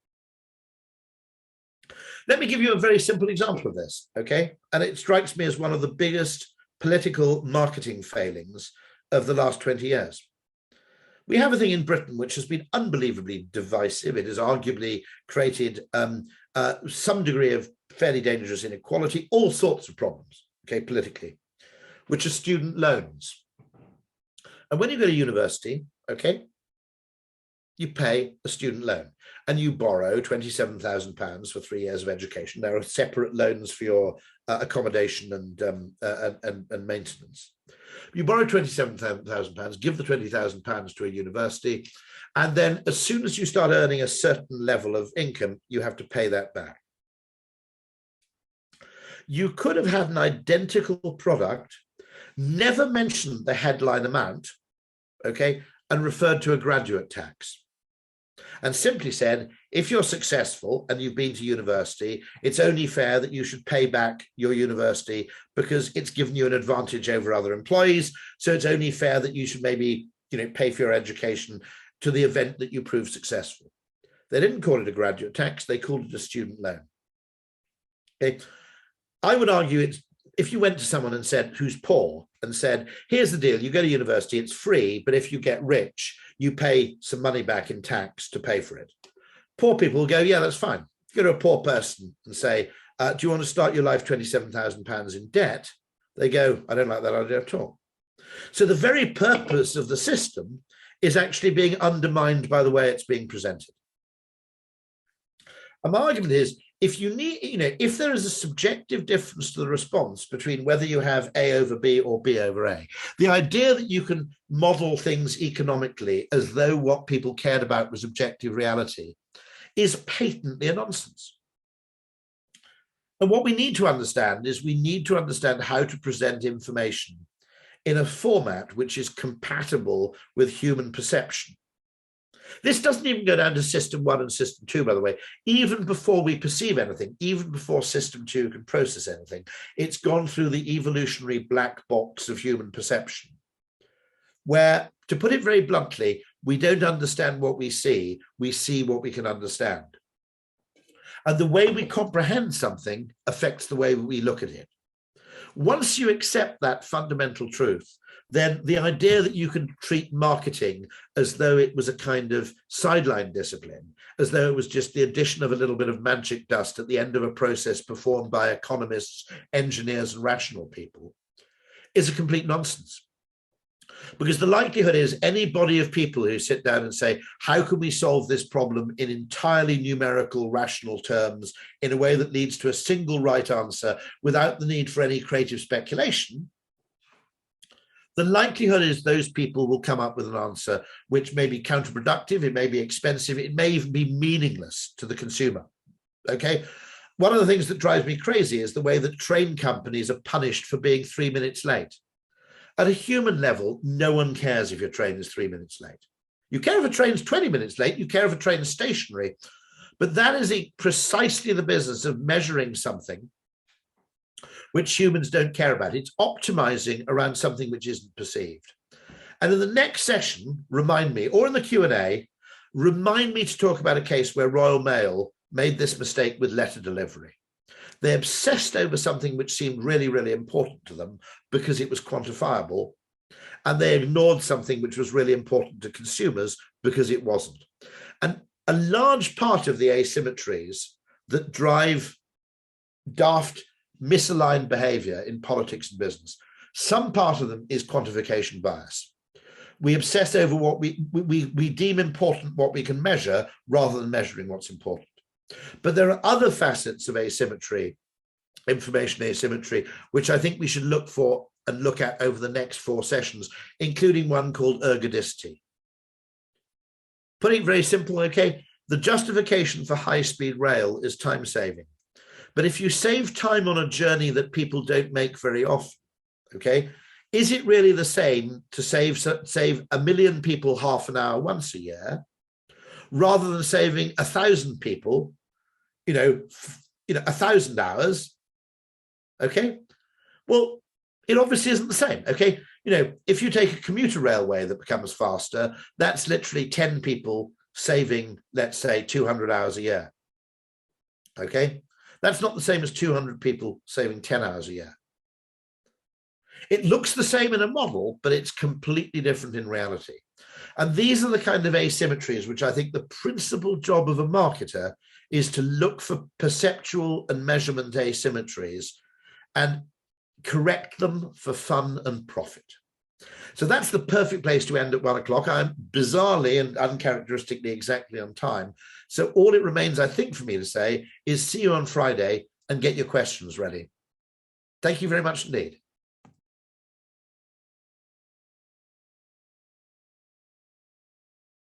Let me give you a very simple example of this, okay? And it strikes me as one of the biggest political marketing failings of the last 20 years. We have a thing in Britain which has been unbelievably divisive. It has arguably created some degree of fairly dangerous inequality, all sorts of problems, okay, politically, which are student loans. And when you go to university, okay, you pay a student loan and you borrow £27,000 for 3 years of education. There are separate loans for your accommodation and maintenance. You borrow £27,000, give the £20,000 to a university, and then as soon as you start earning a certain level of income, you have to pay that back. You could have had an identical product, never mentioned the headline amount, okay, and referred to a graduate tax, and simply said, if you're successful and you've been to university, it's only fair that you should pay back your university because it's given you an advantage over other employees. So it's only fair that you should maybe, pay for your education to the event that you prove successful. They didn't call it a graduate tax, they called it a student loan. Okay. I would argue it's, if you went to someone and said, who's poor, and said, here's the deal, you go to university, it's free, but if you get rich, you pay some money back in tax to pay for it. Poor people will go, yeah, that's fine. You go to a poor person and say, do you want to start your life £27,000 in debt? They go, I don't like that idea at all. So the very purpose of the system is actually being undermined by the way it's being presented. And my argument is, if you need, if there is a subjective difference to the response between whether you have A over B or B over A, the idea that you can model things economically as though what people cared about was objective reality is patently a nonsense. And what we need to understand is we need to understand how to present information in a format which is compatible with human perception. This doesn't even go down to system 1 and system 2, by the way. Even before we perceive anything, even before system 2 can process anything, it's gone through the evolutionary black box of human perception, where, to put it very bluntly, we don't understand what we see what we can understand. And the way we comprehend something affects the way we look at it. Once you accept that fundamental truth, then the idea that you can treat marketing as though it was a kind of sideline discipline, as though it was just the addition of a little bit of magic dust at the end of a process performed by economists, engineers, and rational people, is a complete nonsense. Because the likelihood is any body of people who sit down and say, how can we solve this problem in entirely numerical, rational terms in a way that leads to a single right answer without the need for any creative speculation, the likelihood is those people will come up with an answer which may be counterproductive, it may be expensive, it may even be meaningless to the consumer, okay? One of the things that drives me crazy is the way that train companies are punished for being 3 minutes late. At a human level, no one cares if your train is 3 minutes late. You care if a train's 20 minutes late, you care if a train's stationary, but that is precisely the business of measuring something which humans don't care about. It's optimizing around something which isn't perceived. And in the next session, remind me, or in the Q&A, remind me to talk about a case where Royal Mail made this mistake with letter delivery. They obsessed over something which seemed really, really important to them because it was quantifiable, and they ignored something which was really important to consumers because it wasn't. And a large part of the asymmetries that drive daft, misaligned behavior in politics and business, some part of them is quantification bias. We obsess over what we deem important, what we can measure, rather than measuring what's important. But there are other facets of asymmetry, information asymmetry, which I think we should look for and look at over the next 4 sessions, including one called ergodicity. Putting it very simple, okay, the justification for high-speed rail is time saving. But if you save time on a journey that people don't make very often, okay, is it really the same to save 1 million people half an hour once a year, rather than saving 1,000 people, 1,000 hours? Okay, well, it obviously isn't the same. Okay, if you take a commuter railway that becomes faster, that's literally 10 people saving, let's say, 200 hours a year. Okay, that's not the same as 200 people saving 10 hours a year. It looks the same in a model, but it's completely different in reality. And these are the kind of asymmetries which I think the principal job of a marketer is to look for perceptual and measurement asymmetries and correct them for fun and profit. So that's the perfect place to end at 1 o'clock. I'm bizarrely and uncharacteristically exactly on time. So all it remains, I think, for me to say is see you on Friday and get your questions ready. Thank you very much indeed.